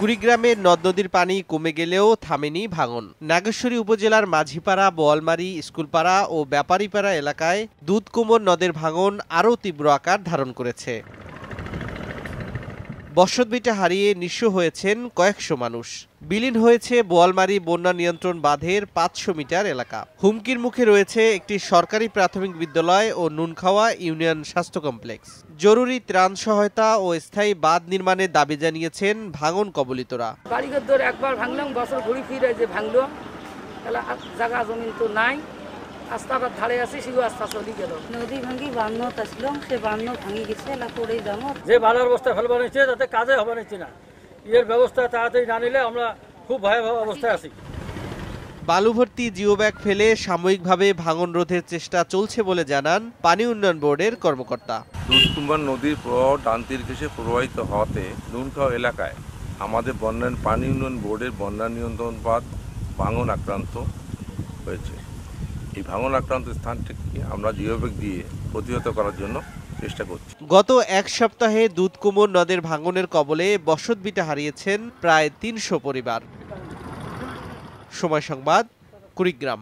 কুড়িগ্রামের নদ নদীর পানি কমে গেলেও থামেনি ভাঙন। নাগেশ্বরী উপজেলার মাঝিপাড়া, বোয়ালমারী, স্কুলপাড়া ও ব্যাপারীপাড়া এলাকায় দুধকুমোর নদের ভাঙন আরও তীব্র আকার ধারণ করেছে। বসতভিটা হারিয়ে নিঃস্ব হয়েছেন কয়েকশো মানুষ। বিলীন হয়েছে বোয়ালমারী বন্যা নিয়ন্ত্রণ বাঁধের ৫০০ মিটার এলাকা। হুমকির মুখে রয়েছে একটি সরকারি প্রাথমিক বিদ্যালয় ও নুনখাওয়া ইউনিয়ন স্বাস্থ্য কমপ্লেক্স। জরুরি ত্রাণ সহায়তা ও স্থায়ী বাঁধ নির্মাণের দাবি জানিয়েছেন ভাঙন কবলিতরা। বাড়িঘর একবার ভাঙলাম, বছর ঘুরি ফিরে যে ভাঙলো, তাহলে জায়গা জমিন তো নাই, রাস্তাঘাট ধারে আছে, সেগুলো রাস্তা চলে গেল। নদী ভাঙি বান্ন আসলাম, সে বান্ন ভাঙি গেছে, পড়ে যাবো। যে বালার অবস্থা ফেলবা নিচ্ছে তাতে কাজে হবে নিচ্ছে না। এর ব্যবস্থা তাড়াতাড়ি না নিলে আমরা খুব ভয়াবহ অবস্থায় আছি। বালু ভর্তি জিও ব্যাগ ফেলে সাময়িকভাবে ভাঙন রোধের চেষ্টা চলছে বলে জানান পানি উন্নয়ন বোর্ডের কর্মকর্তা। দুধকুমার নদীর প্রবাহ ডান তীর ঘেঁষে প্রবাহিত হওয়াতে নুনখাওয়া এলাকায় আমাদের পানি উন্নয়ন বোর্ডের বন্যা নিয়ন্ত্রণ বাঁধ ভাঙন আক্রান্ত হয়েছে। এই ভাঙন আক্রান্ত স্থানটিকে আমরা জিও ব্যাগ দিয়ে প্রতিহত করার জন্য চেষ্টা করছি। গত এক সপ্তাহে দুধকুমোর নদের ভাঙনের কবলে বসতভিটা হারিয়েছেন প্রায় ৩০০ পরিবার। সময় সংবাদ, কুড়িগ্রাম।